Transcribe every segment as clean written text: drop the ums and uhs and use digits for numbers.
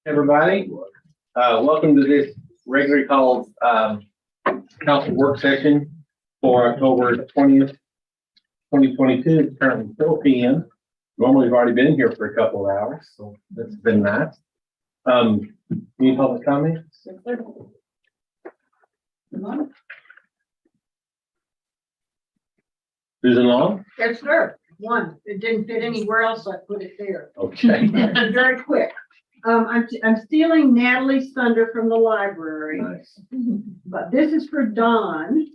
Everybody, welcome to this regularly called council work session for October 20th, 2022. It's currently 4 p.m. Normally, we've already been here for a couple of hours, so that's been nice. Any public comments? Susan Long? Yes, sir. One. It didn't fit anywhere else, so I put it there. Okay. Very quick. I'm stealing Natalie's thunder from the library, Nice. but this is for Dawn.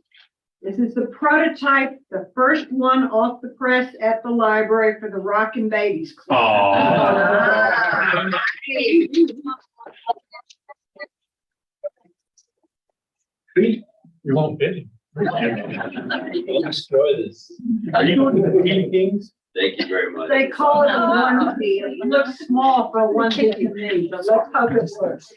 This is the prototype, the first one off the press at the library for the Rockin' Babies Club. Aw. You won't fit it. We'll destroy this. Are you going to the King Kings? Thank you very much. They call it a onesie. It looks small for a onesie to me, but let's hope it works.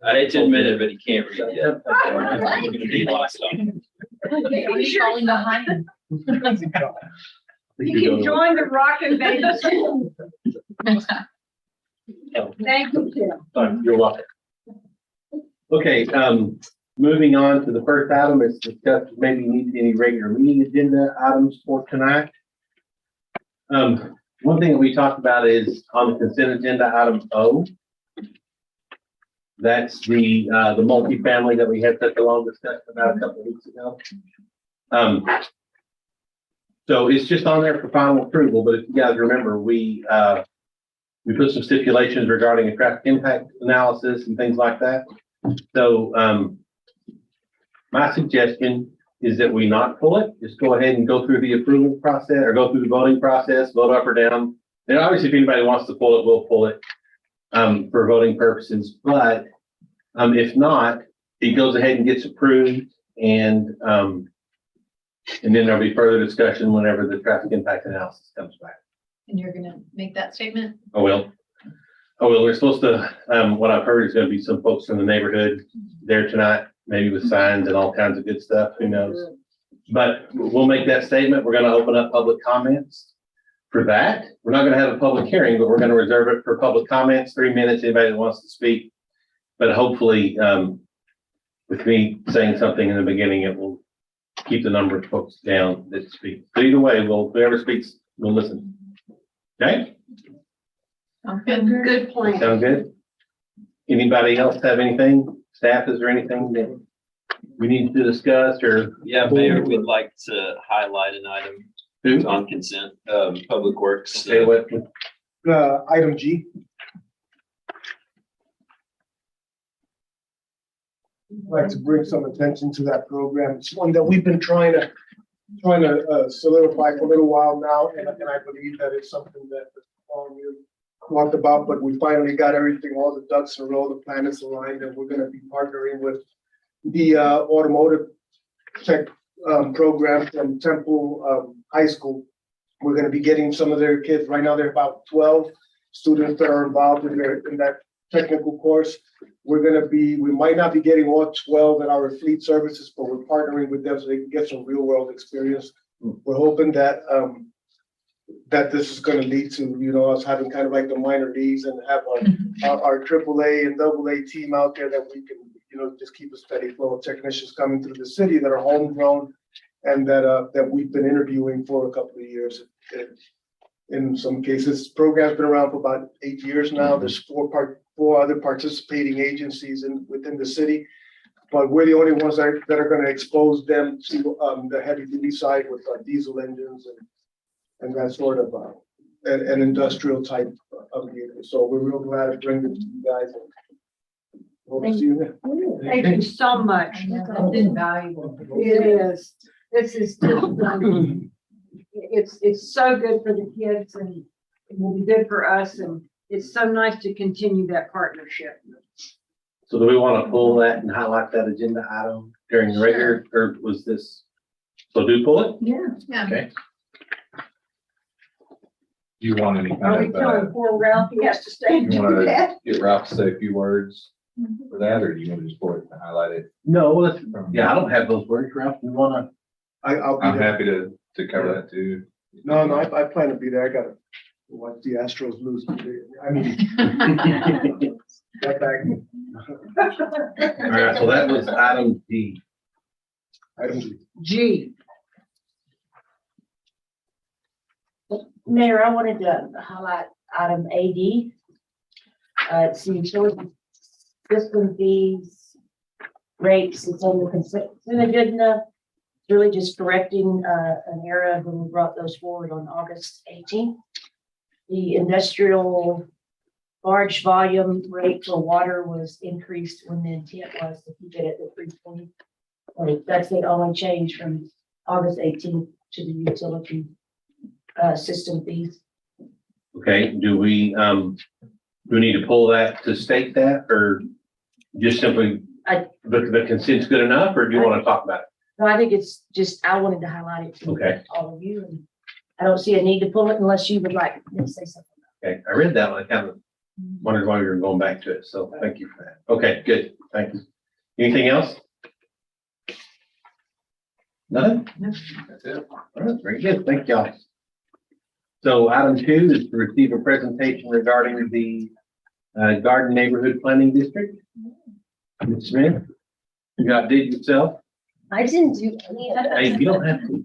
I hate to admit it, but he can't read yet. We're gonna be lost on. You can join the Rockin' Babies Club. Thank you, Tim. You're welcome. Okay, moving on to the first item is discuss maybe need any regular meeting agenda items for tonight. One thing that we talked about is on the consent agenda, item O. That's the multifamily that we had such a long discussion about a couple of weeks ago. So it's just on there for final approval, but if you guys remember, we put some stipulations regarding a traffic impact analysis and things like that. So, my suggestion is that we not pull it, just go ahead and go through the approval process or go through the voting process, vote up or down. And obviously, if anybody wants to pull it, we'll pull it for voting purposes. But if not, it goes ahead and gets approved, and then there'll be further discussion whenever the traffic impact analysis comes back. And you're gonna make that statement? Oh, well. Oh, well, we're supposed to, what I've heard is gonna be some folks from the neighborhood there tonight, maybe with signs and all kinds of good stuff, who knows? But we'll make that statement. We're gonna open up public comments for that. We're not gonna have a public hearing, but we're gonna reserve it for public comments, 3 minutes, anybody that wants to speak. But hopefully, with me saying something in the beginning, it will keep the number of folks down that speak. But either way, whoever speaks, we'll listen. Okay? Good point. Sound good? Anybody else have anything? Staff, is there anything that we need to discuss or? Yeah, Mayor, we'd like to highlight an item Who? on consent, Public Works. Say what? Item G. I'd like to bring some attention to that program. It's one that we've been trying to solidify for a little while now, and I believe that it's something that the forum really talked about, but we finally got everything, all the ducks in a row, the planets aligned, and we're gonna be partnering with the automotive tech program from Temple High School. We're gonna be getting some of their kids. Right now, there are about 12 students that are involved in that technical course. We might not be getting all 12 at our fleet services, but we're partnering with them so they can get some real world experience. We're hoping that that this is going to lead to, us having kind of like the minor leagues and have our AAA and AA team out there that we can, just keep a steady flow of technicians coming through the city that are homegrown and that we've been interviewing for a couple of years. In some cases, program's been around for about 8 years now. There's four other participating agencies within the city, but we're the only ones that are going to expose them to the heavy duty side with diesel engines and that sort of an industrial type of vehicle. So we're real glad to bring them to you guys. And hope to see you there. Thank you so much. That's invaluable. It is. This is just, it's so good for the kids and it will be good for us. And it's so nice to continue that partnership. So do we want to pull that and highlight that agenda item during the regular, or was this? So do pull it? Yeah. Okay. Do you want any Are we kind telling of, poor Ralph he has to stay and you do want that? to get Ralph to say a few words for that, or do you want to just pull it and highlight it? No, well, yeah, I don't have those words, Ralph. You want to? I'll be I'm there. happy to cover that too. No, I plan to be there. I got Watch the Astros lose. I mean, that bag. All right, so that was item D. Item G. G, Mayor, I wanted to highlight item AD. It's the utility system fees, rates, it's on the consent, isn't it good enough? It's really just correcting, an error when we brought those forward on August 18th. The industrial large volume rate for water was increased when the intent was to keep it at the 320. So that's the only change from August 18th to the utility system fees. Okay, do we need to pull that to state that, or just simply, the consent's good enough, or do you want to talk about it? No, I think it's just, I wanted to highlight it to Okay. all of you, and I don't see a need to pull it unless you would like me to say something. Okay, I read that one, I kind of wondered why we were going back to it, so thank you for that. Okay, good, thank you. Anything else? Nothing? That's it. All right, very good, thank y'all. So item 2 is to receive a presentation regarding the Garden Neighborhood Planning District. Ms. Smith, you outdid yourself. I didn't do any of Hey, that. you don't have to.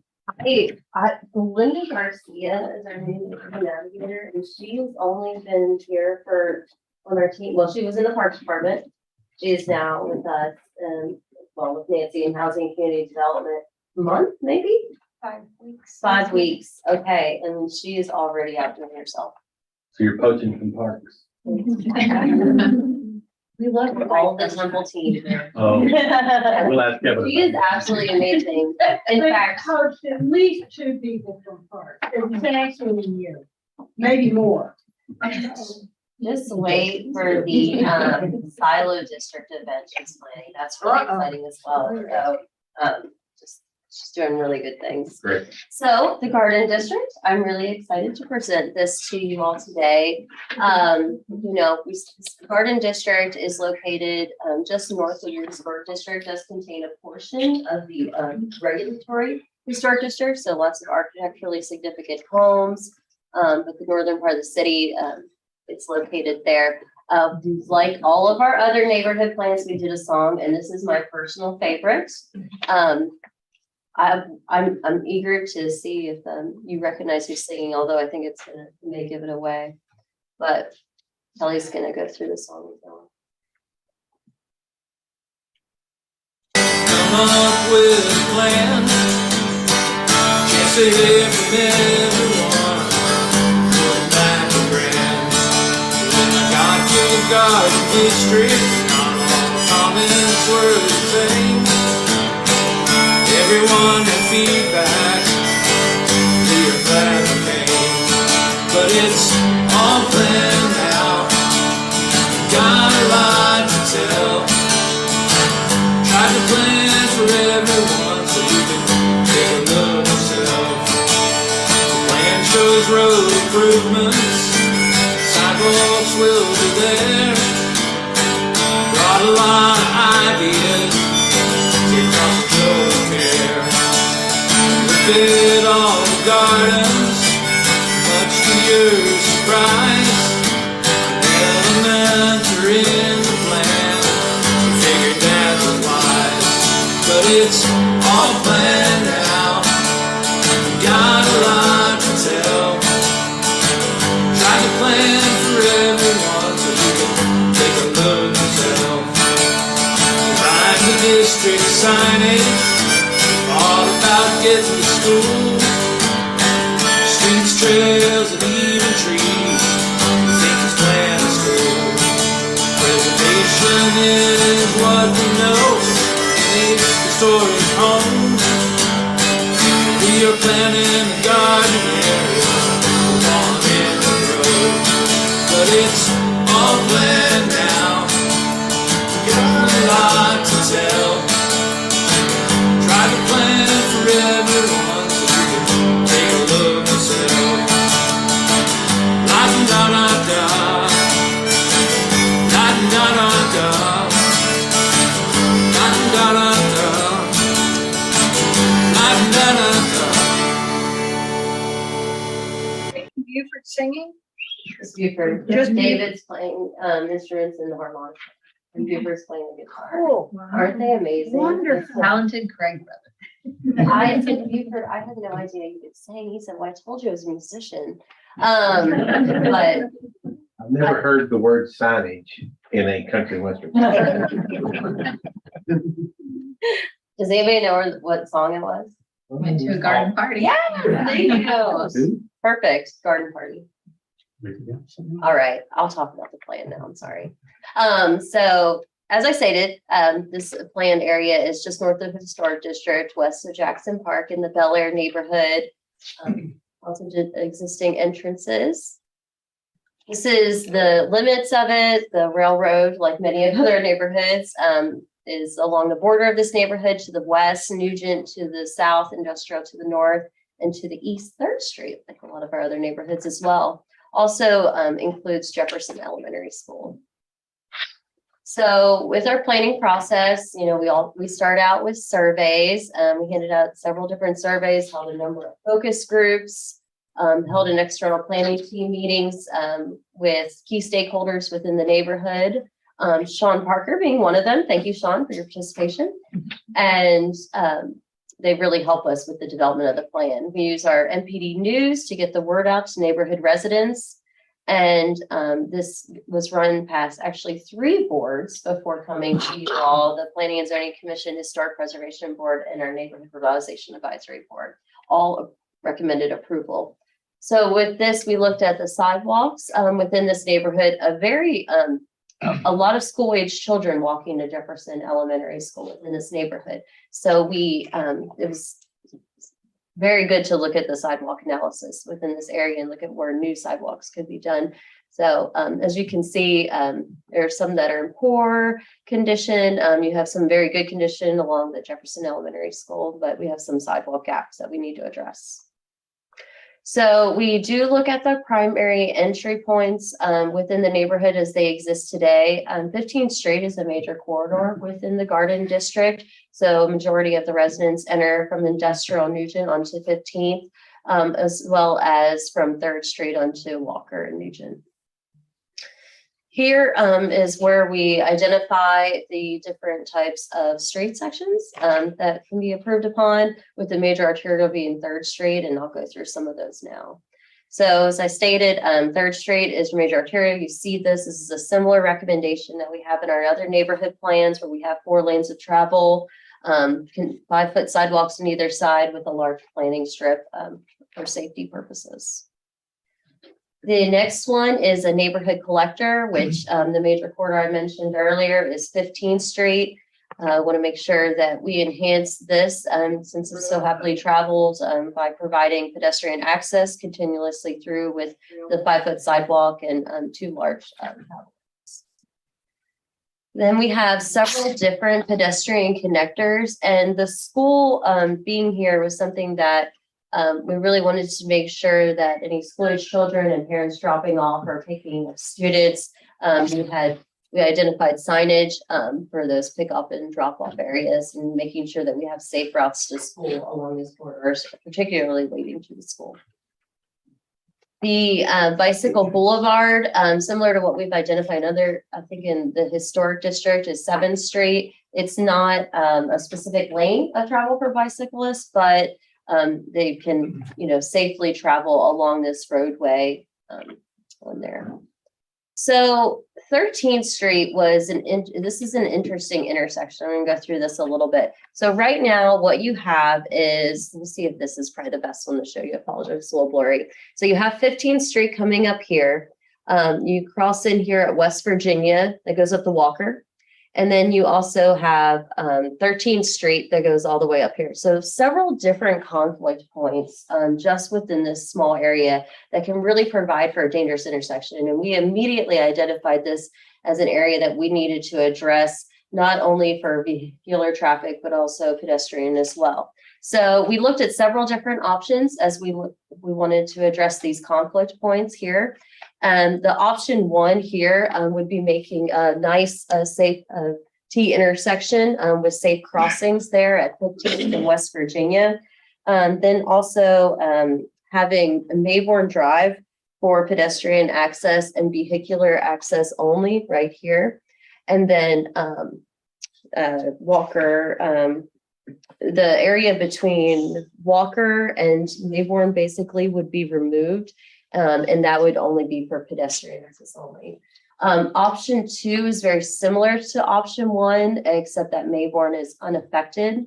Linda Garcia is our new navigator, and she's only been here on our team. Well, she was in the Parks Department. She is now with us, with Nancy in Housing and Community Development, month, maybe? 5 weeks. 5 weeks, okay, and she is already out doing herself. So you're poaching from parks. We love all the Temple team. Oh, She we'll ask Kevin. is absolutely amazing. In they've fact, coached at least 2 people from Park, exactly a year, maybe more. just wait for the silo district event she's planning. That's really exciting as well. So she's doing really good things. Great. So the Garden District, I'm really excited to present this to you all today. Garden District is located just north of your historic district, does contain a portion of the regulatory historic district. So lots of architecturally significant homes. But the northern part of the city, it's located there. Like all of our other neighborhood plans, we did a song, and this is my personal favorite. I'm eager to see if you recognize who's singing, although I think it may give it away. But Kelly's gonna go through the song. Come up with a plan. Can't say it from everyone. Going back to grand. Got your garden district. Not all comments were the same. Everyone had feedback, we are glad we came, but it's all planned out, got a lot to tell, tried to plan for everyone so you can take a look yourself. The plan shows road improvements, sidewalks will be there, brought a lot of ideas, take off the shoulder care. Look at all the gardens, much to your surprise. Elements are in the plan, we figured that was wise. But it's all planned out, got a lot to tell. Tried to plan for everyone so you can take a look yourself. Like the district signage, all about getting to school. Streets, trails, and even trees, we think it's planned as cool. Preservation is what we know in each historic home. We are planning the garden area, on in the road. But it's all planned now, got a lot to tell. Try to plan for everyone so you can take a look yourself. La-da-da-da-da, la-da-da-da-da, la-da-da-da-da, la-da-da-da-da. singing? Just Buford. Just David's playing instruments in the harmonica. And Buford's playing the guitar. Cool. Aren't they amazing? Wonderful. Talented Craig brother. I said, Buford, I had no idea you could sing. He said, well, I told you I was a musician. But I've never heard the word signage in a country western. does anybody know what song it was? Went to a garden party. Yeah, there you go. Perfect, garden party. All right, I'll talk about the plan now, I'm sorry. So as I stated, this planned area is just north of the Historic District, west of Jackson Park in the Bel Air neighborhood. Also existing entrances. This is the limits of it. The railroad, like many other neighborhoods, is along the border of this neighborhood to the west, Nugent to the south, Industrial to the north, and to the east, 3rd Street, like a lot of our other neighborhoods as well. Also includes Jefferson Elementary School. So with our planning process, you know, we start out with surveys. We handed out several different surveys, held a number of focus groups, held an external planning team meetings with key stakeholders within the neighborhood. Sean Parker being one of them. Thank you, Sean, for your participation. And they really help us with the development of the plan. We use our MPD news to get the word out to neighborhood residents. And this was run past actually 3 boards before coming to you all: the Planning and Zoning Commission, Historic Preservation Board, and our Neighborhood Revitalization Advisory Board, all recommended approval. So with this, we looked at the sidewalks within this neighborhood, a lot of school-age children walking to Jefferson Elementary School within this neighborhood. So it was very good to look at the sidewalk analysis within this area and look at where new sidewalks could be done. So as you can see, there are some that are in poor condition. You have some very good condition along the Jefferson Elementary School, but we have some sidewalk gaps that we need to address. So we do look at the primary entry points within the neighborhood as they exist today. 15th Street is a major corridor within the Garden District. So majority of the residents enter from Industrial Nugent onto 15th, as well as from 3rd Street onto Walker and Nugent. Here is where we identify the different types of street sections that can be approved upon, with the major arterial being 3rd Street, and I'll go through some of those now. So as I stated, 3rd Street is major arterial. You see this is a similar recommendation that we have in our other neighborhood plans, where we have 4 lanes of travel, 5-foot sidewalks on either side with a large planting strip for safety purposes. The next one is a neighborhood collector, which the major corridor I mentioned earlier is 15th Street. I want to make sure that we enhance this since it's so heavily traveled by providing pedestrian access continuously through with the 5-foot sidewalk and 2 large travel lanes. Then we have several different pedestrian connectors, and the school being here was something that we really wanted to make sure that any school-age children and parents dropping off or picking up students, we identified signage for those pick-up and drop-off areas, and making sure that we have safe routes to school along these corridors, particularly leading to the school. The bicycle boulevard, similar to what we've identified I think in the historic district, is 7th Street. It's not a specific lane of travel for bicyclists, but they can, safely travel along this roadway on there. So 13th Street was this is an interesting intersection. I'm gonna go through this a little bit. So right now what you have is, let's see if this is probably the best one to show you. I apologize, it's a little blurry. So you have 15th Street coming up here. You cross in here at West Virginia that goes up to Walker. And then you also have 13th Street that goes all the way up here. So several different conflict points just within this small area that can really provide for a dangerous intersection. And we immediately identified this as an area that we needed to address, not only for vehicular traffic, but also pedestrian as well. So we looked at several different options as we wanted to address these conflict points here. The option 1 here would be making a nice, safe T intersection with safe crossings there at 15th in West Virginia. Then also having a Mayborn Drive for pedestrian access and vehicular access only right here. And then Walker, the area between Walker and Mayborn basically would be removed. And that would only be for pedestrian access only. Option 2 is very similar to option 1, except that Mayborn is unaffected.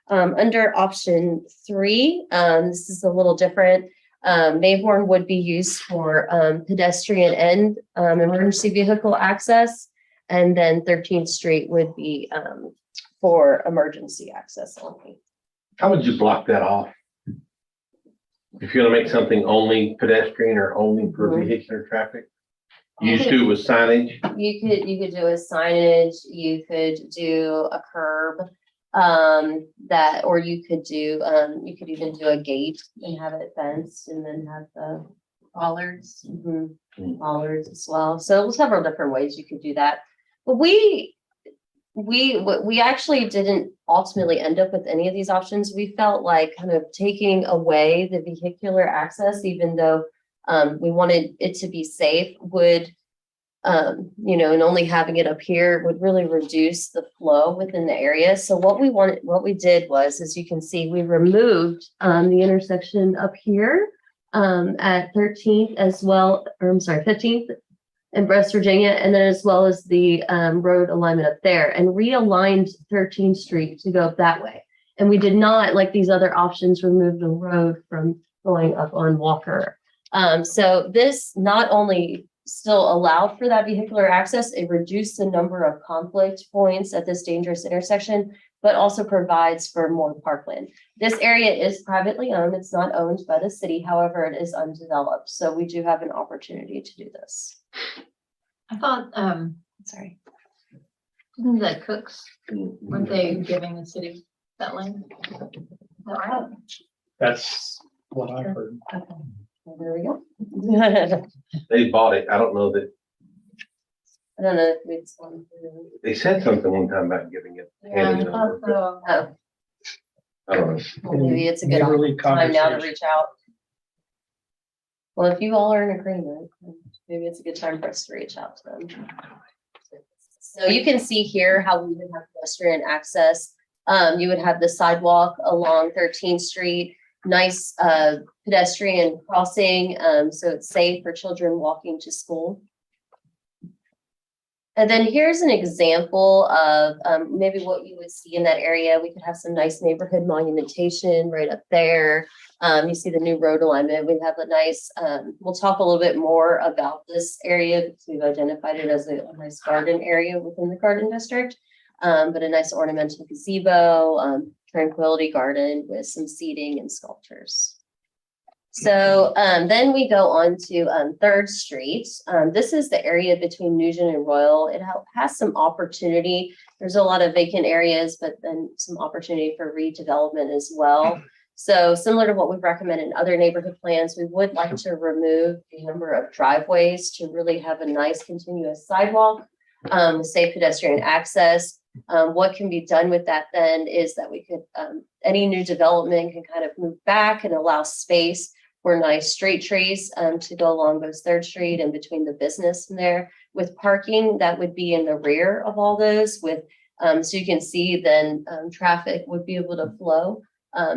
Under option 3, this is a little different. Mayborn would be used for pedestrian and emergency vehicle access. And then 13th Street would be for emergency access only. How would you block that off? If you're gonna make something only pedestrian or only for vehicular traffic? You just do it with signage? You could do a signage, you could do a curb, or you could even do a gate and have it fenced and then have the Bollards. bollards as well. So several different ways you could do that. But we actually didn't ultimately end up with any of these options. We felt like kind of taking away the vehicular access, even though we wanted it to be safe, would, and only having it up here would really reduce the flow within the area. So what we did was, as you can see, we removed the intersection up here at 13th 15th in West Virginia, and then as well as the road alignment up there, and realigned 13th Street to go that way. And we did not, like these other options, remove the road from going up on Walker. So this not only still allowed for that vehicular access, it reduced the number of conflict points at this dangerous intersection, but also provides for more parkland. This area is privately owned. It's not owned by the city. However, it is undeveloped. So we do have an opportunity to do this. I thought, sorry. Isn't that Cooks? Weren't they giving the city that land? That's what I heard. Okay. Well, there we go. They bought it. I don't know that, I don't know if it's one. they said something one time about giving it. handing it over, but Oh, I don't know. well, maybe it's a good Neighborly time now to conversation. reach out. Well, if you all are in agreement, then maybe it's a good time for us to reach out to them. So you can see here how we would have pedestrian access. You would have the sidewalk along 13th Street, nice pedestrian crossing, so it's safe for children walking to school. And then here's an example of maybe what you would see in that area. We could have some nice neighborhood monumentation right up there. You see the new road alignment. We have a nice, we'll talk a little bit more about this area because we've identified it as a nice garden area within the garden district. But a nice ornamental gazebo, tranquility garden with some seating and sculptures. So then we go on to 3rd Street. This is the area between Nugent and Royal. It has some opportunity. There's a lot of vacant areas, but then some opportunity for redevelopment as well. So similar to what we've recommended in other neighborhood plans, we would like to remove the number of driveways to really have a nice continuous sidewalk, safe pedestrian access. What can be done with that then is that we could, any new development can kind of move back and allow space for nice straight trees to go along both 3rd Street and between the business in there. With parking, that would be in the rear of all those with, so you can see then traffic would be able to flow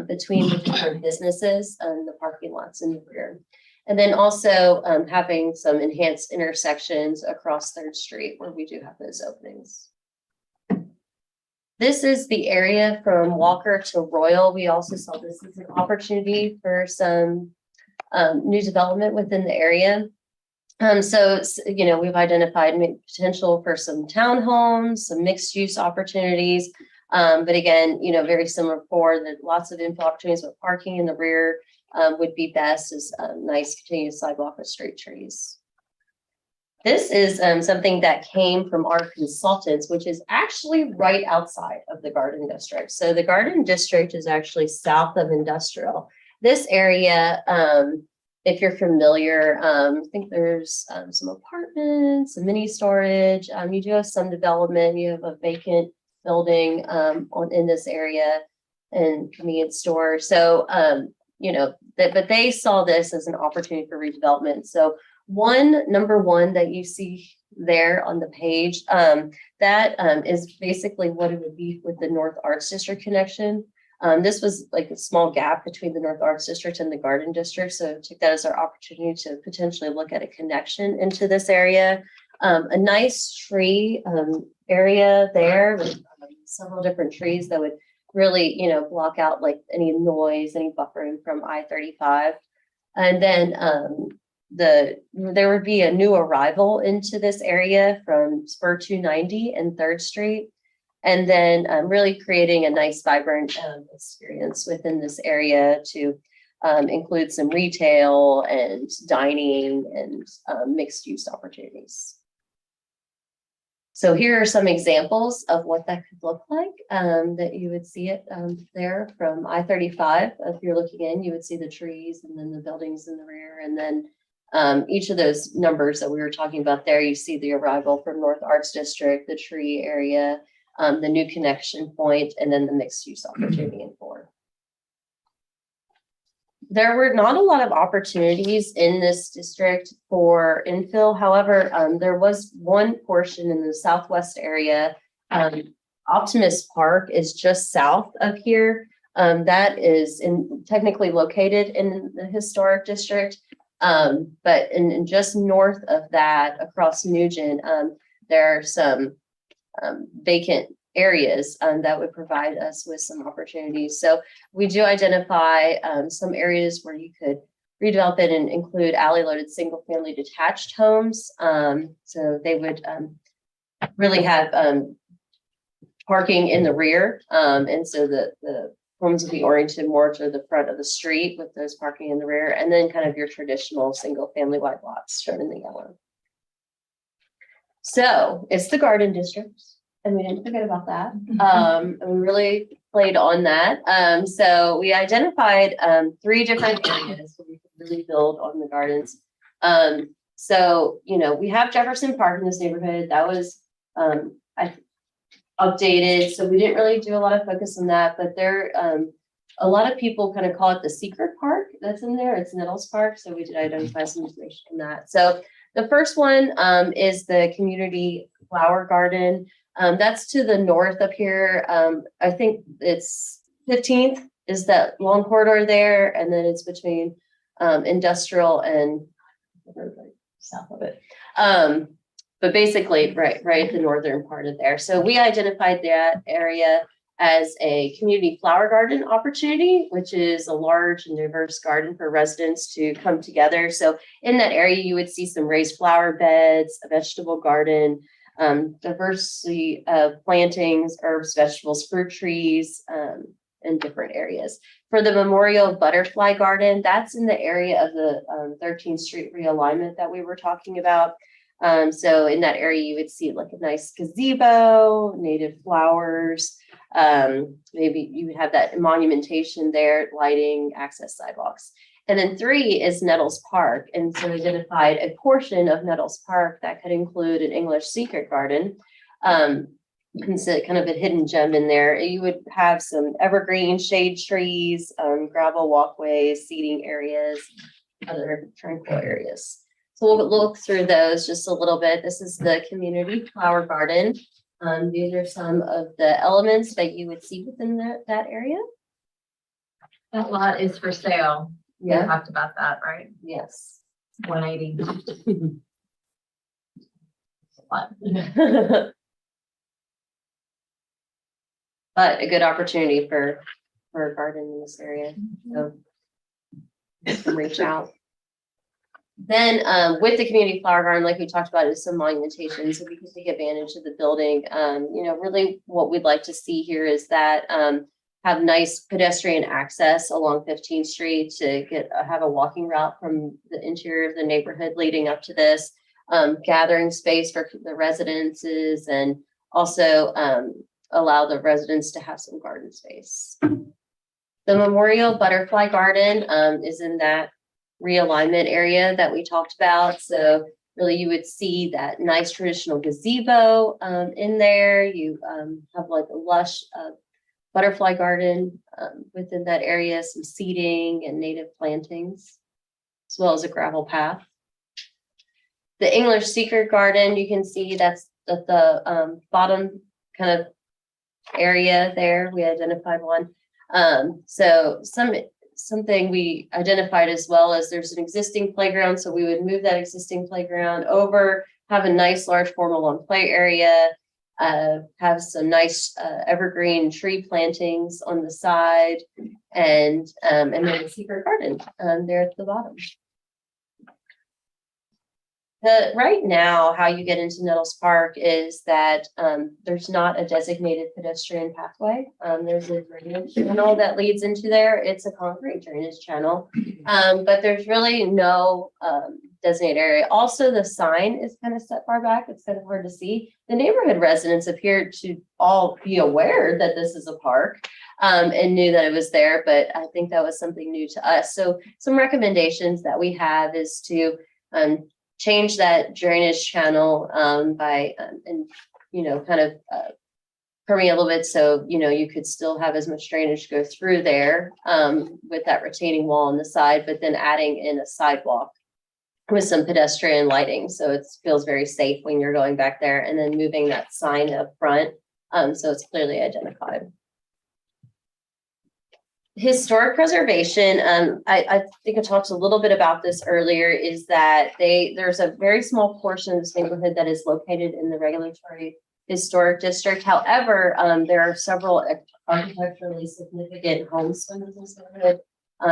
between the different businesses and the parking lots in the rear. And then also having some enhanced intersections across 3rd Street where we do have those openings. This is the area from Walker to Royal. We also saw this as an opportunity for some new development within the area. So, we've identified potential for some townhomes, some mixed use opportunities. But again, very similar for the lots of info opportunities with parking in the rear would be best as nice continuous sidewalk with straight trees. This is something that came from our consultants, which is actually right outside of the garden district. So the garden district is actually south of industrial. This area, if you're familiar, I think there's some apartments, some mini storage. You do have some development. You have a vacant building in this area and convenience store. So, but they saw this as an opportunity for redevelopment. So Number one that you see there on the page, that is basically what it would be with the North Arts District connection. This was like a small gap between the North Arts District and the Garden District, so took that as our opportunity to potentially look at a connection into this area. A nice tree area there with several different trees that would really, block out like any noise, any buffering from I-35. And then there would be a new arrival into this area from Spur 290 and 3rd Street. And then really creating a nice, vibrant experience within this area to include some retail and dining and mixed use opportunities. So here are some examples of what that could look like, that you would see it there from I-35. If you're looking in, you would see the trees and then the buildings in the rear. And then each of those numbers that we were talking about there, you see the arrival from North Arts District, the tree area, the new connection point, and then the mixed use opportunity in 4. There were not a lot of opportunities in this district for infill. However, there was one portion in the southwest area. Optimist Park is just south of here. That is technically located in the historic district. But in just north of that, across Nugent, there are some vacant areas that would provide us with some opportunities. So we do identify some areas where you could redevelop it and include alley-loaded single-family detached homes. So they would really have parking in the rear, and so the homes would be oriented more to the front of the street with those parking in the rear, and then kind of your traditional single-family wide lots shown in the yellow. So it's the Garden District, and we didn't forget about that. And we really played on that. So we identified 3 different areas where we could really build on the gardens. So, we have Jefferson Park in this neighborhood. That was updated. So we didn't really do a lot of focus on that, but there, a lot of people kind of call it the secret park that's in there. It's Nettles Park. So we did identify some information on that. So the first one is the community flower garden. That's to the north up here. I think it's 15th is that long corridor there. And then it's between industrial and south of it. But basically right at the northern part of there. So we identified that area as a community flower garden opportunity, which is a large and diverse garden for residents to come together. So in that area, you would see some raised flower beds, a vegetable garden, diversity of plantings, herbs, vegetables, fruit trees, in different areas. For the Memorial Butterfly Garden, that's in the area of the 13th Street realignment that we were talking about. So in that area, you would see like a nice gazebo, native flowers. Maybe you would have that monumentation there, lighting, access sidewalks. And then 3 is Nettles Park. And so we identified a portion of Nettles Park that could include an English secret garden. Consider kind of a hidden gem in there. You would have some evergreen shade trees, gravel walkways, seating areas, other tranquil areas. So we'll look through those just a little bit. This is the community flower garden. These are some of the elements that you would see within that area. That lot is for sale. We Yeah. talked about that, right? Yes. 180. But a good opportunity for a garden in this area. So you can reach out. Then with the community flower garden, like we talked about, is some monumentation, so we can take advantage of the building. Really what we'd like to see here is that have nice pedestrian access along 15th Street to have a walking route from the interior of the neighborhood leading up to this, gathering space for the residences, and also allow the residents to have some garden space. The Memorial Butterfly Garden is in that realignment area that we talked about. So really you would see that nice traditional gazebo in there. You have like a lush butterfly garden within that area, some seating and native plantings, as well as a gravel path. The English secret garden, you can see that's at the bottom kind of area there. We identified one. So something we identified as well as there's an existing playground. So we would move that existing playground over, have a nice large formal on play area, have some nice evergreen tree plantings on the side, and then a secret garden there at the bottom. Right now, how you get into Nettles Park is that there's not a designated pedestrian pathway. There's a drainage channel that leads into there. It's a concrete drainage channel, but there's really no designated area. Also, the sign is kind of set far back. It's kind of hard to see. The neighborhood residents appear to all be aware that this is a park and knew that it was there, but I think that was something new to us. So some recommendations that we have is to change that drainage channel by, and, kind of permeate a little bit. So, you could still have as much drainage go through there with that retaining wall on the side, but then adding in a sidewalk with some pedestrian lighting. So it feels very safe when you're going back there, and then moving that sign up front. So it's clearly identified. Historic preservation, I think I talked a little bit about this earlier, is that there's a very small portion of this neighborhood that is located in the regulatory historic district. However, there are several architecturally significant homes in this neighborhood.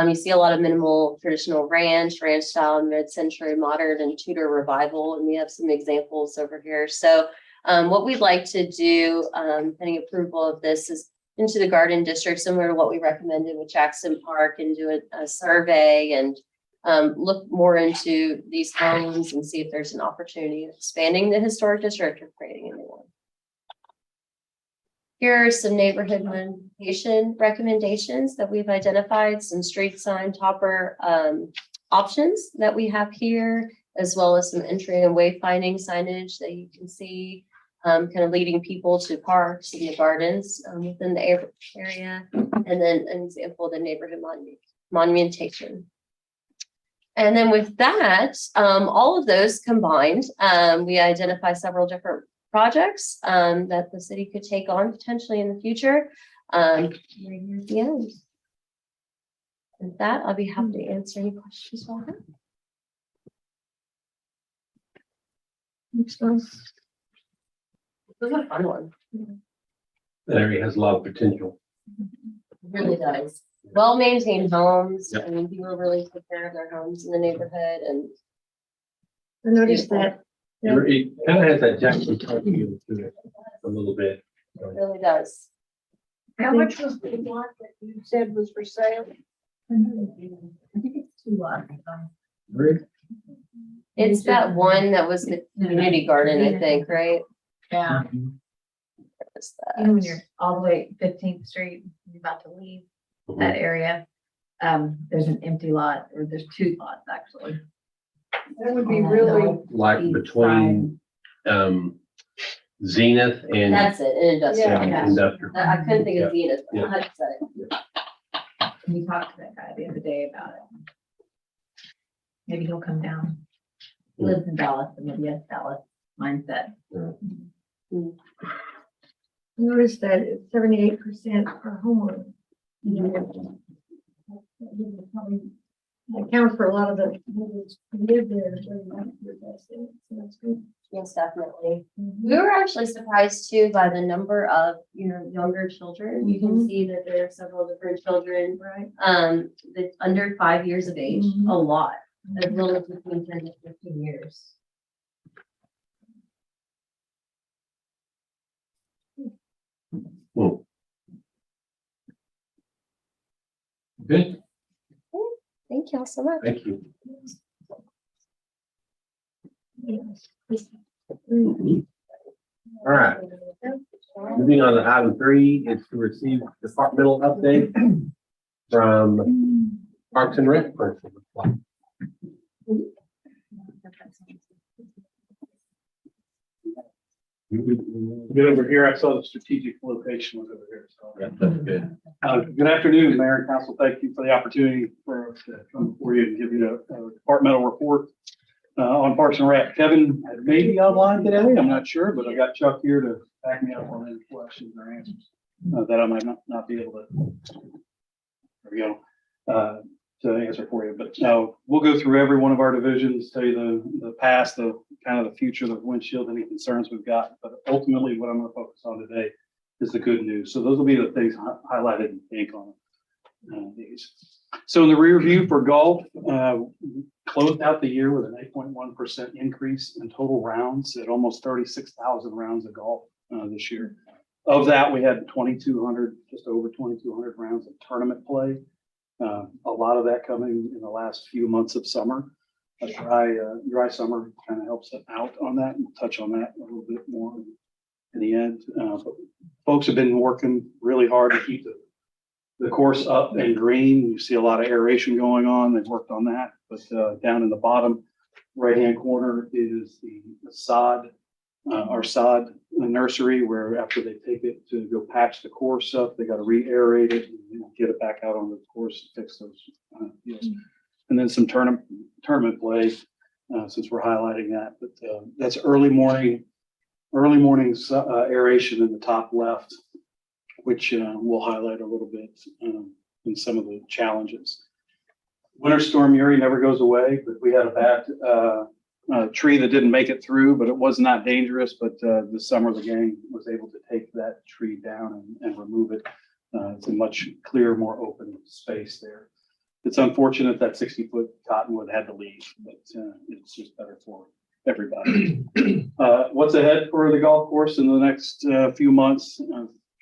You see a lot of minimal traditional ranch style, mid-century modern, and Tudor revival, and we have some examples over here. So what we'd like to do, pending approval of this, is into the garden district, similar to what we recommended with Jackson Park, and do a survey and look more into these homes and see if there's an opportunity of expanding the historic district or creating a new one. Here are some neighborhood modification recommendations that we've identified, some street sign topper options that we have here, as well as some entry and wayfinding signage that you can see. Kind of leading people to parks and the gardens within the area, and then an example of the neighborhood monumentation. And then with that, all of those combined, we identify several different projects that the city could take on potentially in the future. Right here at the end. With that, I'll be happy to answer any questions about that. This is a fun one. That area has a lot of potential. It really does. Well-maintained homes. Yep. I mean, people really take care of their homes in the neighborhood, and I noticed that. It kind of has that Jackson Park feel to it a little bit. it really does. How much was the lot that you said was for sale? I think it's 2 lots. It's that one that was the community garden, I think, right? Yeah, What's that? you know, when you're all the way 15th Street, you're about to leave that area. There's an empty lot, or there's 2 lots actually. That would be really, Like between Zenith and That's it, an industrial. Yeah. Industrial. I couldn't think of Zenith. But Yeah. that's it. We talked to that guy the other day about it. Maybe he'll come down. He lives in Dallas, and maybe has Dallas mindset. noticed that it's 78% for homeowners. Accounts for a lot of the neighbors who live there. So that's good. Yes, definitely. We were actually surprised too by the number of, younger children. You can see that there are several different children, Right. that's under 5 years of age, Mhm. a lot, as little as between 10 to 15 years. Good, Thank you all so much. thank you. All right, moving on to item 3, is to receive departmental update from Parks and Rec person. Get over here, I saw the strategic location was over here, so. Yeah, that's good. Good afternoon, Mayor and Council. Thank you for the opportunity for us to come before you and give you a departmental report. On Parks and Rec, Kevin may be online today, I'm not sure, but I got Chuck here to back me up on any questions or answers that I might not be able to. There we go. To answer for you, but we'll go through every one of our divisions, tell you the past, the kind of the future, the windshield, any concerns we've got. But ultimately, what I'm going to focus on today is the good news. So those will be the things highlighted in pink on these. So in the rear view for golf, closed out the year with an 8.1% increase in total rounds at almost 36,000 rounds of golf this year. Of that, we had 2,200, just over 2,200 rounds of tournament play. A lot of that coming in the last few months of summer. A dry summer kind of helps it out on that, and we'll touch on that a little bit more in the end. But folks have been working really hard to keep the course up and green. You see a lot of aeration going on. They've worked on that. But down in the bottom right-hand corner is the sod, our sod nursery, where after they take it to go patch the course up, they got to re-aerate it and get it back out on the course, fix those deals. And then some tournament play, since we're highlighting that. But that's early morning aeration in the top left, which we'll highlight a little bit in some of the challenges. Winter Storm Uri never goes away, but we had a bad tree that didn't make it through, but it was not dangerous. But this summer, the gang was able to take that tree down and remove it. It's a much clearer, more open space there. It's unfortunate that 60-foot cottonwood had to leave, but it's just better for everybody. What's ahead for the golf course in the next few months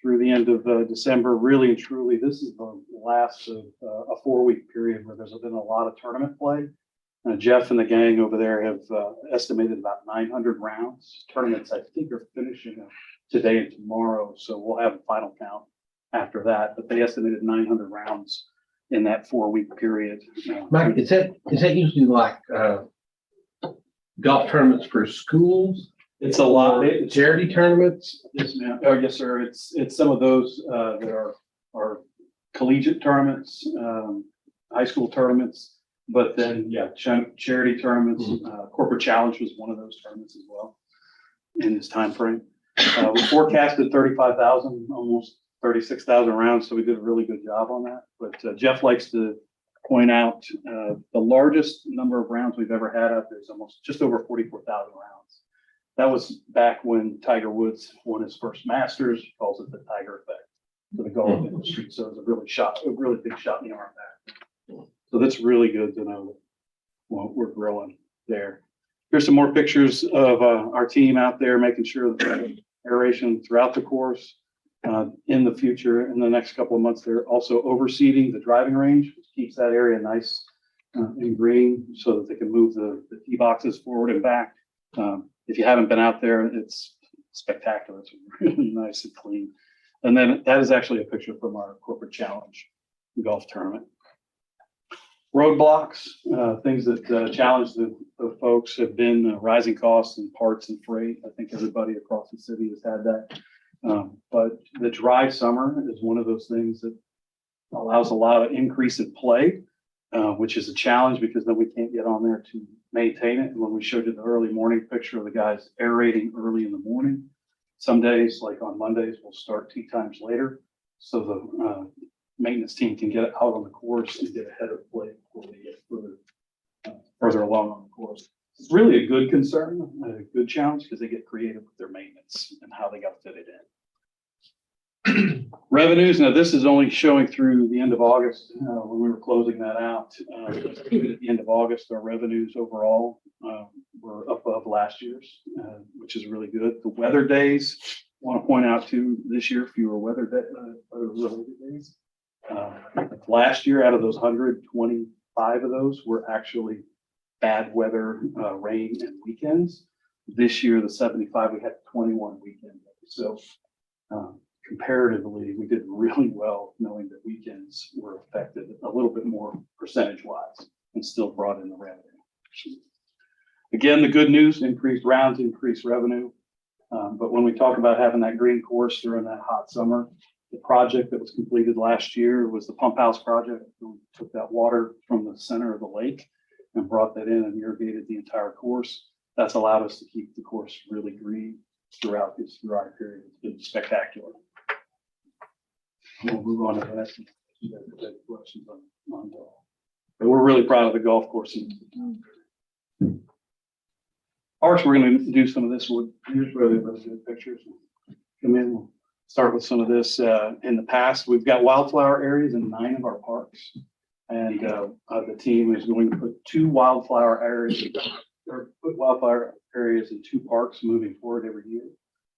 through the end of December? Really and truly, this is the last of a 4-week period where there's been a lot of tournament play. Jeff and the gang over there have estimated about 900 rounds. Tournaments, I think, are finishing today and tomorrow, so we'll have a final count after that. But they estimated 900 rounds in that 4-week period. Mike, is that usually like golf tournaments for schools? It's a lot. Charity tournaments? Yes, ma'am. Oh, yes, sir. It's some of those that are collegiate tournaments, high school tournaments. But then, yeah, charity tournaments, corporate challenge was one of those tournaments as well in this time frame. We forecasted 35,000, almost 36,000 rounds, so we did a really good job on that. But Jeff likes to point out the largest number of rounds we've ever had out there is almost just over 44,000 rounds. That was back when Tiger Woods won his first Masters. He calls it the Tiger effect for the golf industry. So it was a really big shot in the arm back. So that's really good to know that we're growing there. Here's some more pictures of our team out there, making sure that aeration throughout the course. In the future, in the next couple of months, they're also overseeding the driving range, which keeps that area nice and green so that they can move the tee boxes forward and back. If you haven't been out there, it's spectacular. It's really nice and clean. And then that is actually a picture from our corporate challenge golf tournament. Roadblocks, things that challenge the folks have been rising costs and parts and freight. I think everybody across the city has had that. But the dry summer is one of those things that allows a lot of increase in play, which is a challenge because then we can't get on there to maintain it. And when we showed you the early morning picture of the guys aerating early in the morning, some days, like on Mondays, we'll start tee times later. So the maintenance team can get out on the course and get ahead of play before they get further along on the course. It's really a good concern, a good challenge, because they get creative with their maintenance and how they got to fit it in. Revenues, now this is only showing through the end of August when we were closing that out. At the end of August, our revenues overall were above last year's, which is really good. The weather days, I want to point out too, this year, fewer weather days. Last year, out of those 125 of those were actually bad weather, rain and weekends. This year, the 75, we had 21 weekend days. So comparatively, we did really well knowing that weekends were affected a little bit more percentage-wise and still brought in the revenue. Again, the good news, increased rounds, increased revenue. But when we talk about having that green course during that hot summer, the project that was completed last year was the pump house project. We took that water from the center of the lake and brought that in and irrigated the entire course. That's allowed us to keep the course really green throughout this dry period. It's been spectacular. We'll move on to that. You guys have questions on golf. But we're really proud of the golf course. Parks, we're going to do some of this. Here's where the good pictures come in. We'll start with some of this. In the past, we've got wildflower areas in 9 of our parks. And the team is going to put 2 wildflower areas, or put wildflower areas in 2 parks moving forward every year.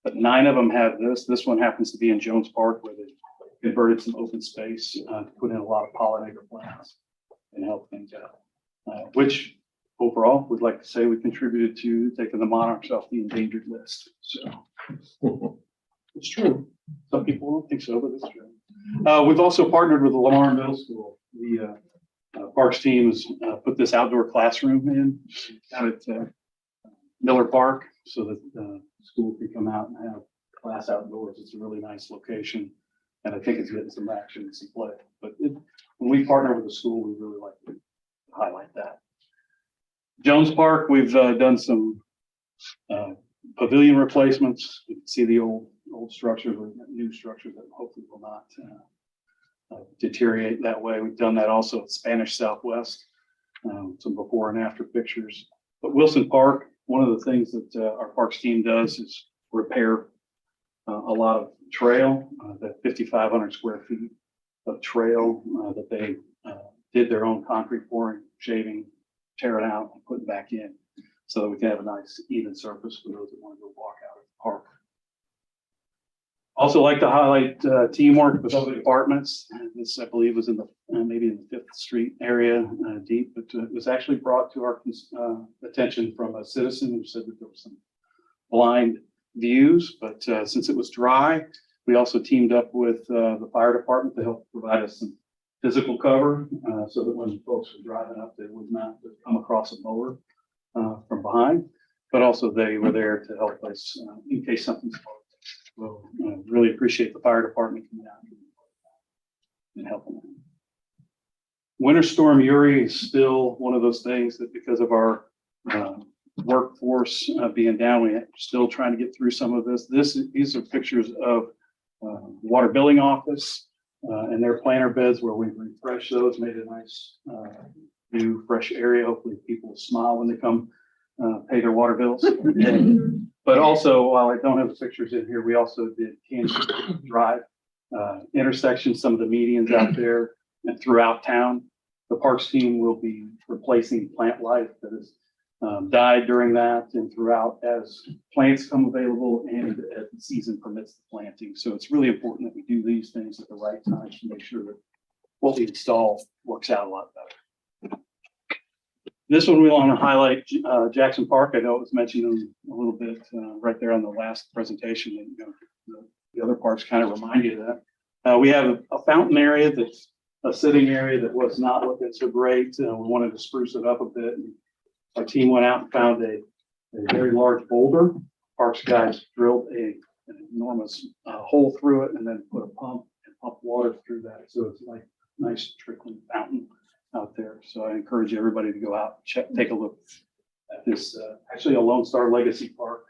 But 9 of them have this. This one happens to be in Jones Park, where they converted some open space to put in a lot of pollinator plants and help things out. Which overall, we'd like to say we contributed to taking the monarchs off the endangered list. So it's true. Some people don't think so, but it's true. We've also partnered with the Lamar Middle School. The Parks team has put this outdoor classroom in out at Miller Park so that the school can come out and have class outdoors. It's a really nice location. And I think it's getting some action and some play. But when we partner with the school, we really like to highlight that. Jones Park, we've done some pavilion replacements. You can see the old structures, or new structures that hopefully will not deteriorate that way. We've done that also at Spanish Southwest, some before and after pictures. But Wilson Park, one of the things that our parks team does is repair a lot of trail, that 5,500 square feet of trail that they did their own concrete pouring, shaving, tearing out, and putting back in so that we can have a nice even surface for those that want to go walk out at the park. Also like to highlight teamwork with other departments. This, I believe, was in the maybe in the 5th Street area deep, but it was actually brought to our attention from a citizen who said that there was some blind views, but since it was dry, we also teamed up with the fire department to help provide us some physical cover so that when folks were driving up, they would not come across a mower from behind, but also they were there to help us in case something's wrong. So really appreciate the fire department coming out and helping them. Winter Storm Uri is still one of those things that, because of our workforce being down, we're still trying to get through some of this. These are pictures of water billing office and their planter beds where we've refreshed those, made a nice new fresh area. Hopefully people will smile when they come pay their water bills. But also, while I don't have the pictures in here, we also did Kansas Drive intersections, some of the medians out there and throughout town. The parks team will be replacing plant life that has died during that and throughout as plants come available and as the season permits the planting. So it's really important that we do these things at the right time to make sure that what we install works out a lot better. This one we want to highlight Jackson Park. I know it was mentioned a little bit right there on the last presentation. And, you know, the other parks kind of remind you of that. We have a fountain area that's a sitting area that was not looking so great. We wanted to spruce it up a bit. And our team went out and found a very large boulder. Parks guys drilled an enormous hole through it and then put a pump and pump water through that. So it's like a nice trickling fountain out there. So I encourage everybody to go out and take a look at this. Actually, a Lone Star Legacy Park.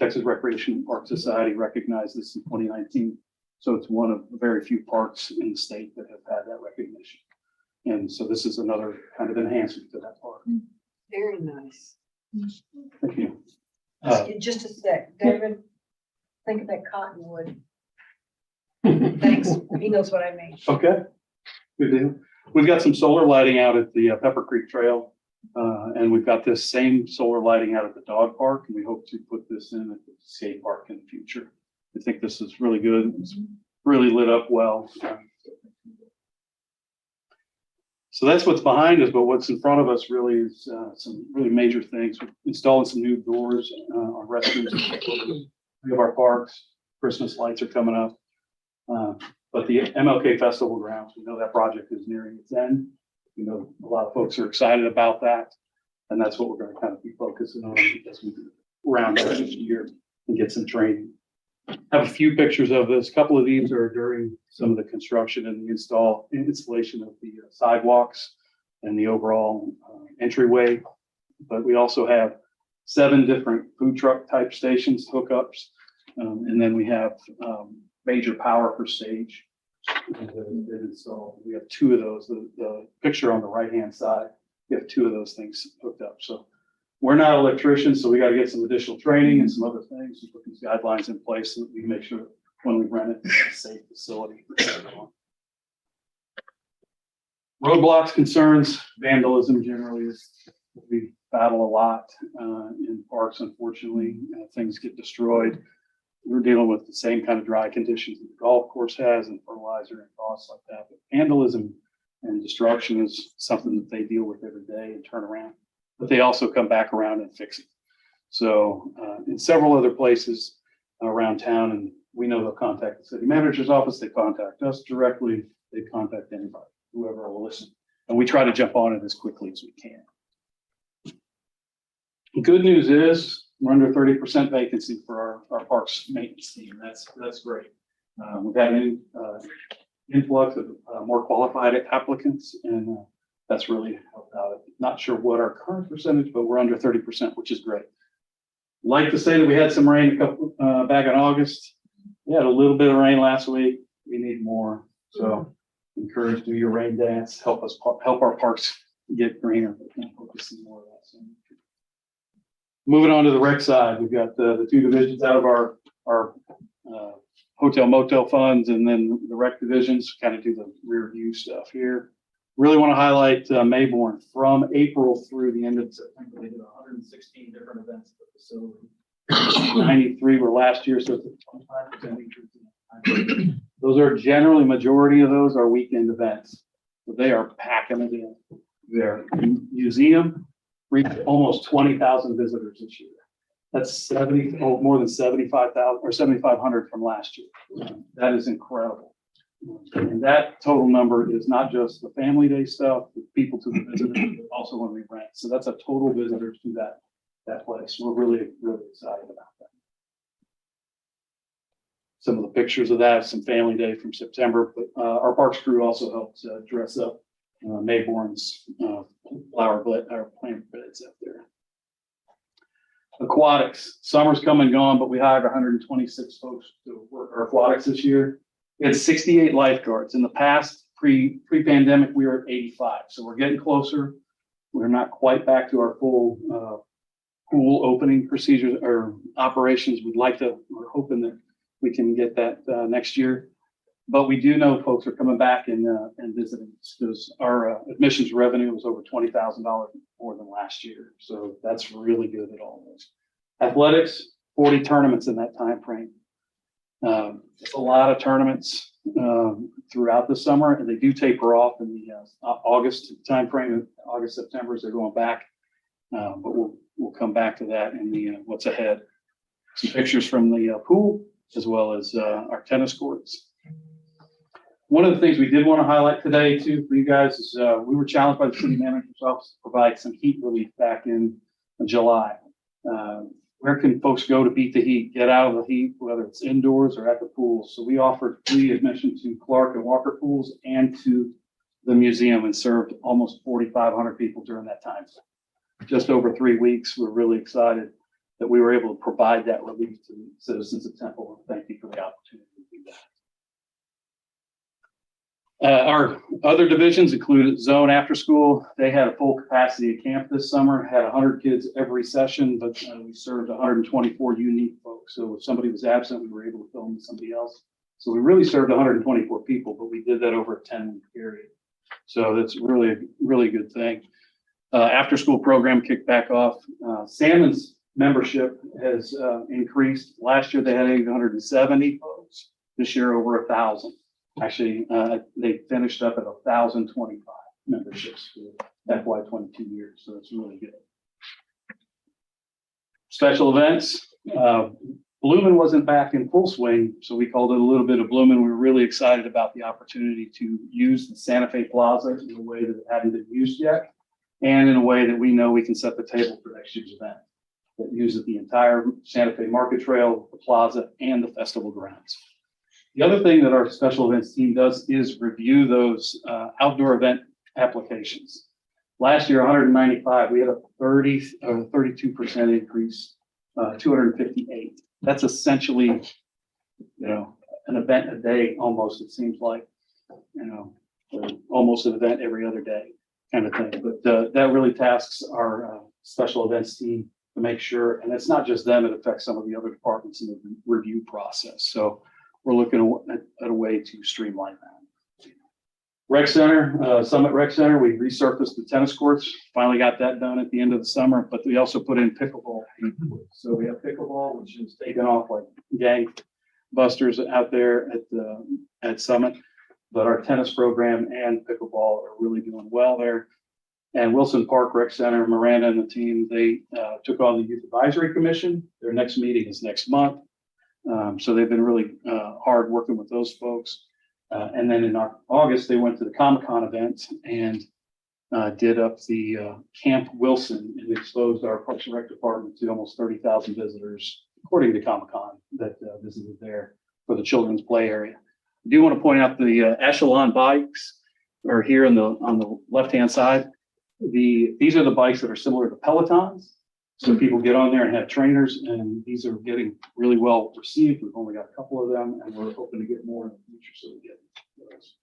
Texas Recreation Park Society recognized this in 2019. So it's one of the very few parks in the state that have had that recognition. And so this is another kind of enhancement to that park. Very nice. Thank you. Just a sec, David, think of that cottonwood. Thanks, he knows what I mean. Okay, good deal. We've got some solar lighting out at the Pepper Creek Trail, and we've got this same solar lighting out at the dog park, and we hope to put this in at the skate park in the future. I think this is really good. It's really lit up well. So that's what's behind us, but what's in front of us really is some really major things. We're installing some new doors on restrooms in 3 of our parks. Christmas lights are coming up. But the MLK Festival grounds, we know that project is nearing its end. We know a lot of folks are excited about that. And that's what we're going to kind of be focusing on as we round out this year and get some training. I have a few pictures of this. A couple of these are during some of the construction and the installation of the sidewalks and the overall entryway. But we also have 7 different food truck type stations, hookups. And then we have major power for stage. And so we have 2 of those. The picture on the right-hand side, we have 2 of those things hooked up. So we're not electricians, so we got to get some additional training and some other things to put these guidelines in place so that we make sure when we rent it, it's a safe facility for everyone. Roadblocks concerns, vandalism generally is, we battle a lot in parks, unfortunately. Things get destroyed. We're dealing with the same kind of dry conditions that the golf course has and fertilizer and costs like that. But vandalism and destruction is something that they deal with every day and turn around. But they also come back around and fix it. So in several other places around town, and we know they'll contact the city manager's office, they contact us directly, they contact anybody, whoever will listen. And we try to jump on it as quickly as we can. The good news is we're under 30% vacancy for our parks maintenance team. That's great. We've had an influx of more qualified applicants, and that's really helped out. Not sure what our current percentage, but we're under 30%, which is great. Like to say that we had some rain back in August. We had a little bit of rain last week. We need more. So encourage, do your rain dance, help our parks get greener. Hope to see more of that soon. Moving on to the rec side, we've got the 2 divisions out of our hotel motel funds, and then the rec divisions kind of do the rear view stuff here. Really want to highlight Mayborn. From April through the end of September, they did 116 different events at the facility. 93 were last year, so it's a 25% increase. Those are generally, majority of those are weekend events. So they are packing it in. Their museum reached almost 20,000 visitors this year. That's more than 75,000 or 7,500 from last year. That is incredible. And that total number is not just the family day stuff, the people to the visitors, but also when we rent. So that's a total visitors to that place. We're really, really excited about that. Some of the pictures of that, some family day from September, but our parks crew also helped dress up Mayborn's plant beds up there. Aquatics, summer's come and gone, but we hired 126 folks to work our aquatics this year. We had 68 lifeguards. In the past, pre-pandemic, we were at 85. So we're getting closer. We're not quite back to our full pool opening procedures or operations. We're hoping that we can get that next year. But we do know folks are coming back and visiting because our admissions revenue was over $20,000 more than last year. So that's really good at all those. Athletics, 40 tournaments in that time frame. It's a lot of tournaments throughout the summer, and they do taper off in the August time frame. August, September, as they're going back. But we'll come back to that in the what's ahead. Some pictures from the pool as well as our tennis courts. One of the things we did want to highlight today too for you guys is we were challenged by the city manager's office to provide some heat relief back in July. Where can folks go to beat the heat, get out of the heat, whether it's indoors or at the pools? So we offered free admission to Clark and Walker pools and to the museum and served almost 4,500 people during that time. Just over 3 weeks. We're really excited that we were able to provide that relief to the citizens of Temple. Thank you for the opportunity to do that. Our other divisions included Zone After School. They had a full capacity at camp this summer, had 100 kids every session, but we served 124 unique folks. So if somebody was absent, we were able to fill in with somebody else. So we really served 124 people, but we did that over a 10-week period. So that's really a really good thing. After school program kicked back off. Sammons membership has increased. Last year they had 870 folks. This year over 1,000. Actually, they finished up at 1,025 memberships for FY22 years, so it's really good. Special events. Bloomin' wasn't back in full swing, so we called it a little bit of Bloomin'. We were really excited about the opportunity to use the Santa Fe Plaza in a way that it hadn't been used yet, and in a way that we know we can set the table for next year's event that uses the entire Santa Fe Market Trail, the plaza, and the festival grounds. The other thing that our special events team does is review those outdoor event applications. Last year, 195, we had a 32% increase, 258. That's essentially, an event a day, almost, it seems like, or almost an event every other day kind of thing. But that really tasks our special events team to make sure, and it's not just them, it affects some of the other departments in the review process. So we're looking at a way to streamline that. Rec Center, Summit Rec Center, we resurfaced the tennis courts, finally got that done at the end of the summer, but we also put in pickleball. So we have pickleball, which is taken off like gangbusters out there at Summit. But our tennis program and pickleball are really doing well there. And Wilson Park Rec Center, Miranda and the team, they took on the Youth Advisory Commission. Their next meeting is next month. So they've been really hard working with those folks. And then in August, they went to the Comic-Con event and did up the Camp Wilson and exposed our Parks and Rec department to almost 30,000 visitors, according to Comic-Con, that visited there for the children's play area. I do want to point out the Echelon bikes are here on the left-hand side. These are the bikes that are similar to Pelotons. So people get on there and have trainers, and these are getting really well received. We've only got a couple of them, and we're hoping to get more in the future. So we get those.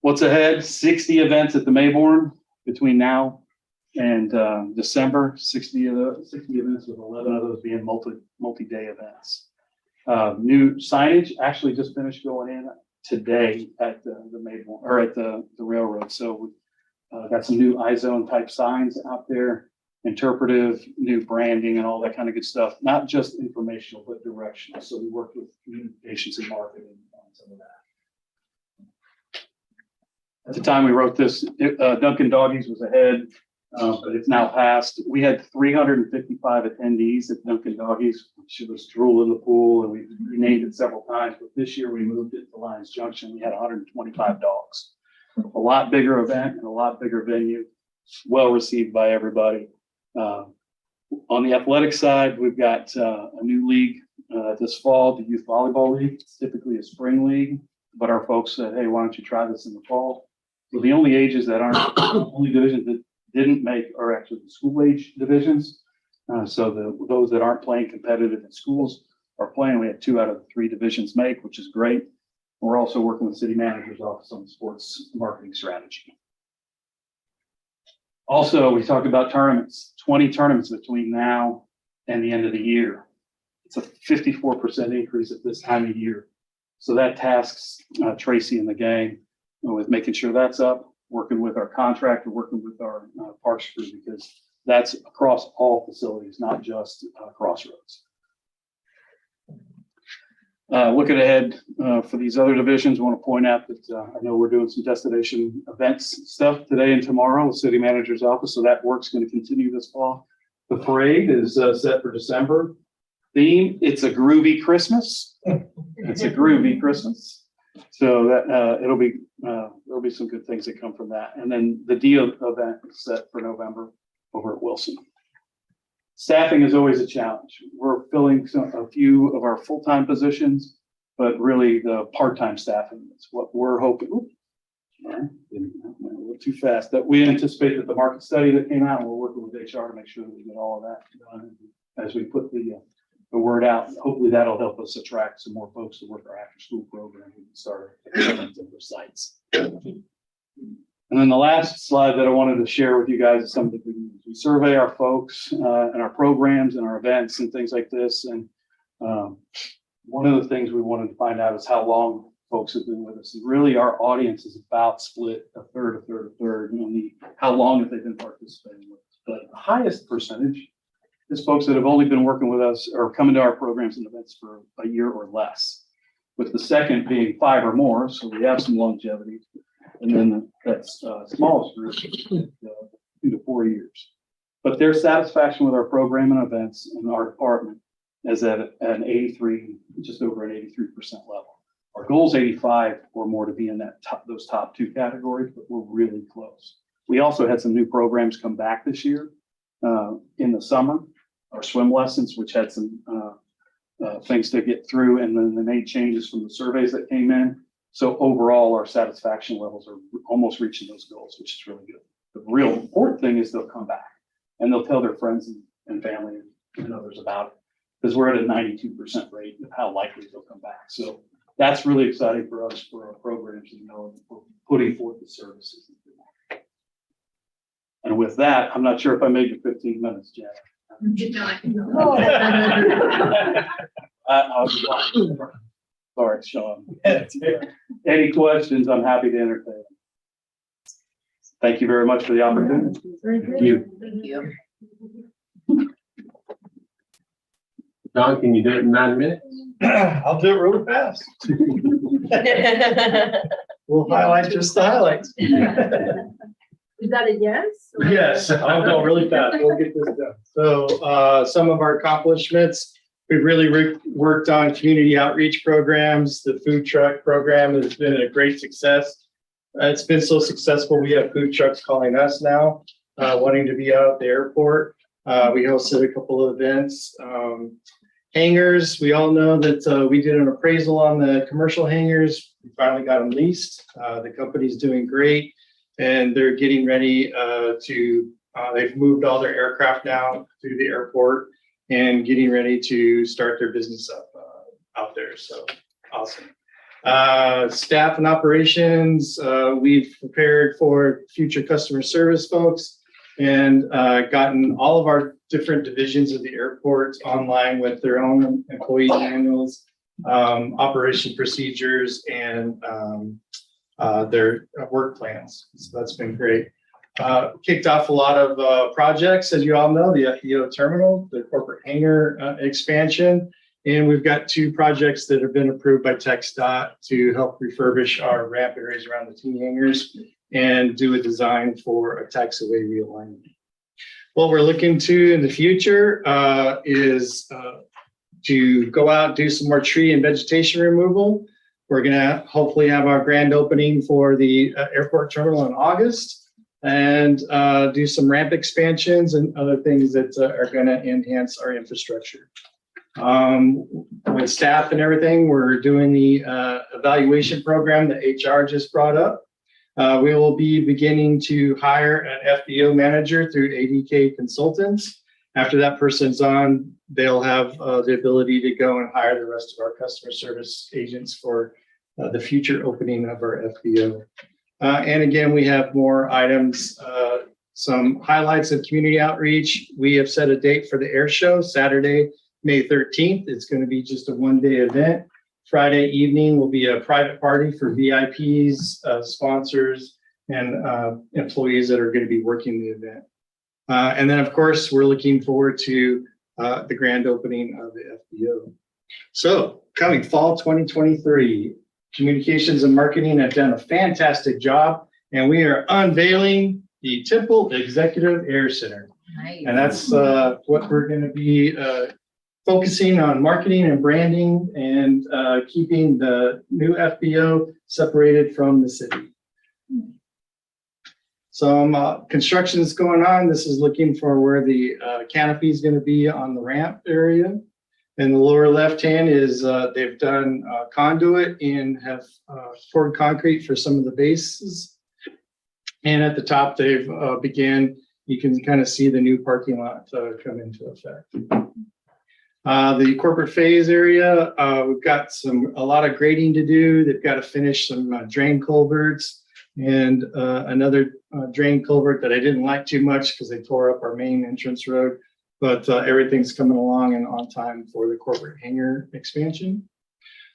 What's ahead? 60 events at the Mayborn between now and December. 60 events, with 11 of those being multi-day events. New signage actually just finished going in today at the Mayborn, or at the railroad. So we got some new iZone type signs out there. Interpretive, new branding, and all that kind of good stuff. Not just informational, but directional. So we worked with communications and marketing on some of that. At the time we wrote this, Dunkin' Doggies was ahead, but it's now passed. We had 355 attendees at Dunkin' Doggies, which was drool in the pool, and we renamed it several times. But this year we moved it to Lions Junction. We had 125 dogs. A lot bigger event and a lot bigger venue. Well received by everybody. On the athletic side, we've got a new league this fall, the Youth Volleyball League. It's typically a spring league, but our folks said, hey, why don't you try this in the fall? So the only ages that aren't, only divisions that didn't make are actually the school age divisions. So those that aren't playing competitive in schools are playing. We had 2 out of the 3 divisions make, which is great. We're also working with city managers' office on sports marketing strategy. Also, we talked about tournaments, 20 tournaments between now and the end of the year. It's a 54% increase at this time of year. So that tasks Tracy and the gang with making sure that's up, working with our contractor, working with our parks crew, because that's across all facilities, not just Crossroads. Looking ahead for these other divisions, I want to point out that I know we're doing some destination events stuff today and tomorrow with city manager's office. So that work's going to continue this fall. The parade is set for December. Theme, it's a groovy Christmas. It's a groovy Christmas. So that there'll be some good things that come from that. And then the Dio event is set for November over at Wilson. Staffing is always a challenge. We're filling a few of our full-time positions, but really the part-time staffing is what we're hoping. Oops, sorry, a little too fast. That we anticipate that the market study that came out, and we're working with HR to make sure that we get all of that done as we put the word out. Hopefully that'll help us attract some more folks to work our after-school program and start at their sites. And then the last slide that I wanted to share with you guys is some of the good news. We survey our folks and our programs and our events and things like this. And one of the things we wanted to find out is how long folks have been with us. And really, our audience is about split a third. How long have they been participating with us? But the highest percentage is folks that have only been working with us or coming to our programs and events for a year or less, with the second being 5 or more. So we have some longevity. And then that's smallest group, 2 to 4 years. But their satisfaction with our program and events in our department is at an 83, just over an 83% level. Our goal is 85 or more to be in those top 2 categories, but we're really close. We also had some new programs come back this year in the summer. Our swim lessons, which had some things to get through, and then they made changes from the surveys that came in. So overall, our satisfaction levels are almost reaching those goals, which is really good. the real important thing is they'll come back and they'll tell their friends and family and others about it. Because we're at a 92% rate of how likely they'll come back. So that's really exciting for us, for our programs, you know, we're putting forth the services. And with that, I'm not sure if I made it 15 minutes, Jack. I was lying. Sorry, Sean. Any questions, I'm happy to entertain. Thank you very much for the opportunity. Thank you. John, can you do it in 9 minutes? I'll do it really fast. We'll highlight just the highlights. Is that a yes? Yes, I'll go really fast. We'll get this done. So, some of our accomplishments, we've really worked on community outreach programs. The food truck program has been a great success. It's been so successful, we have food trucks calling us now, wanting to be out at the airport. We hosted a couple of events. Hangars, we all know that we did an appraisal on the commercial hangars. We finally got them leased. The company's doing great, and they're getting ready they've moved all their aircraft now through the airport and getting ready to start their business up out there. So awesome. Staff and operations, we've prepared for future customer service folks and gotten all of our different divisions of the airport online with their own employee manuals, operation procedures, and their work plans. So that's been great. Kicked off a lot of projects, as you all know, the FBO terminal, the corporate hangar expansion, and we've got 2 projects that have been approved by TxDOT to help refurbish our ramp areas around the T hangars and do a design for a taxiway realignment. What we're looking to in the future is to go out and do some more tree and vegetation removal. We're gonna hopefully have our grand opening for the airport terminal in August and do some ramp expansions and other things that are gonna enhance our infrastructure. With staff and everything, we're doing the evaluation program that HR just brought up. We will be beginning to hire an FBO manager through ADK Consultants. After that person's on, they'll have the ability to go and hire the rest of our customer service agents for the future opening of our FBO. And again, we have more items, some highlights of community outreach. We have set a date for the air show, Saturday, May 13th. It's going to be just a one-day event. Friday evening will be a private party for VIPs, sponsors, and employees that are going to be working the event. And then, of course, we're looking forward to the grand opening of the FBO. So coming fall 2023, communications and marketing have done a fantastic job, and we are unveiling the Temple Executive Air Center. Nice. And that's what we're going to be focusing on, marketing and branding, and keeping the new FBO separated from the city. Some construction is going on. This is looking for where the canopy is going to be on the ramp area. And the lower left hand is they've done conduit and have poured concrete for some of the bases. And at the top, they've began, you can kind of see the new parking lot come into effect. The corporate phase area, we've got a lot of grading to do. They've got to finish some drain culverts and another drain culvert that I didn't like too much because they tore up our main entrance road. But everything's coming along and on time for the corporate hangar expansion.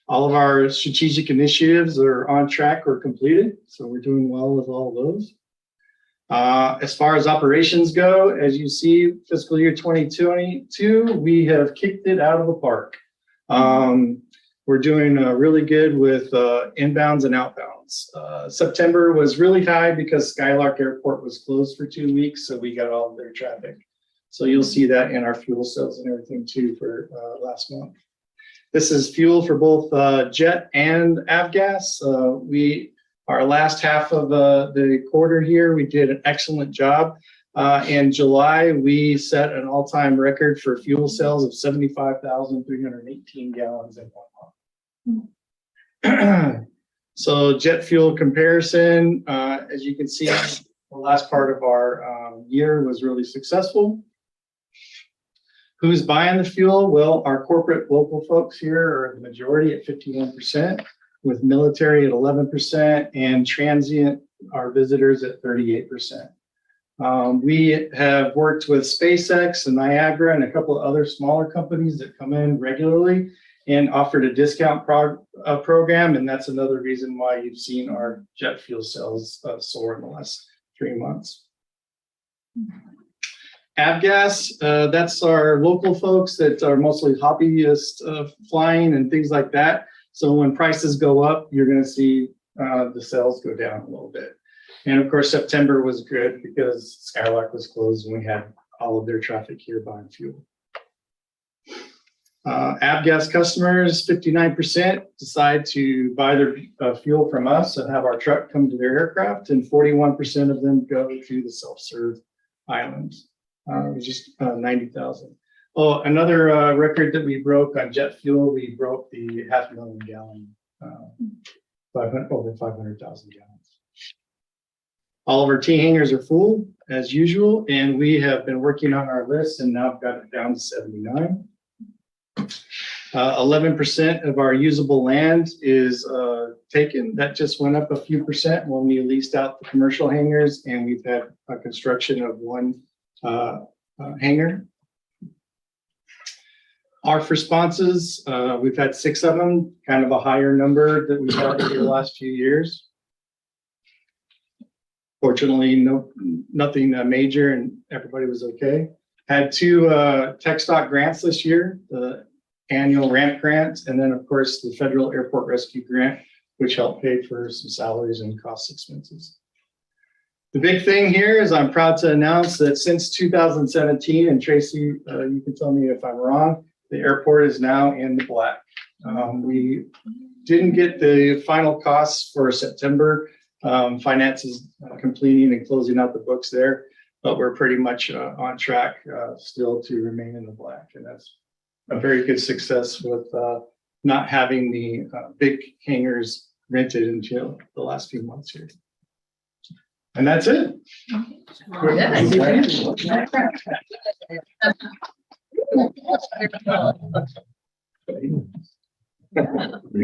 All of our strategic initiatives are on track or completed, so we're doing well with all of those. As far as operations go, as you see, fiscal year 2022, we have kicked it out of the park. We're doing really good with inbounds and outbounds. September was really high because Skylark Airport was closed for 2 weeks, so we got all of their traffic. So you'll see that in our fuel sales and everything too for last month. This is fuel for both jet and avgas. Our last half of the quarter here, we did an excellent job. In July, we set an all-time record for fuel sales of 75,318 gallons in 1 month. So jet fuel comparison, as you can see, a last part of our year was really successful. Who's buying the fuel? Well, our corporate local folks here are the majority at 51%, with military at 11% and transient, our visitors at 38%. We have worked with SpaceX and Niagara and a couple of other smaller companies that come in regularly and offered a discount program. And that's another reason why you've seen our jet fuel sales soar in the last 3 months. Avgas, that's our local folks that are mostly hobbyist flying and things like that. So when prices go up, you're going to see the sales go down a little bit. And of course, September was good because Skylark was closed and we had all of their traffic here buying fuel. Avgas customers, 59% decide to buy their fuel from us and have our truck come to their aircraft, and 41% of them go to the self-serve islands. It was just 90,000. Oh, another record that we broke on jet fuel, we broke the 500,000 gallon, over 500,000 gallons. All of our T hangers are full as usual, and we have been working on our list and now got it down to 79. 11% of our usable land is taken. That just went up a few percent when we leased out the commercial hangars, and we've had a construction of one hangar. ARF responses, we've had 6 of them, kind of a higher number that we've had over the last few years. Fortunately, nothing major, and everybody was okay. Had 2 tech stock grants this year, the annual ramp grant, and then of course the federal airport rescue grant, which helped pay for some salaries and cost expenses. The big thing here is I'm proud to announce that since 2017, and Tracy, you can tell me if I'm wrong, the airport is now in the black. We didn't get the final costs for September. Finance is completing and closing out the books there, but we're pretty much on track still to remain in the black. And that's a very good success with not having the big hangars rented until the last few months here. And that's it. Pretty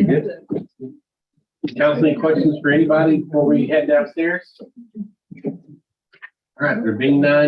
good. Council, any questions for anybody before we head downstairs? All right, there being none,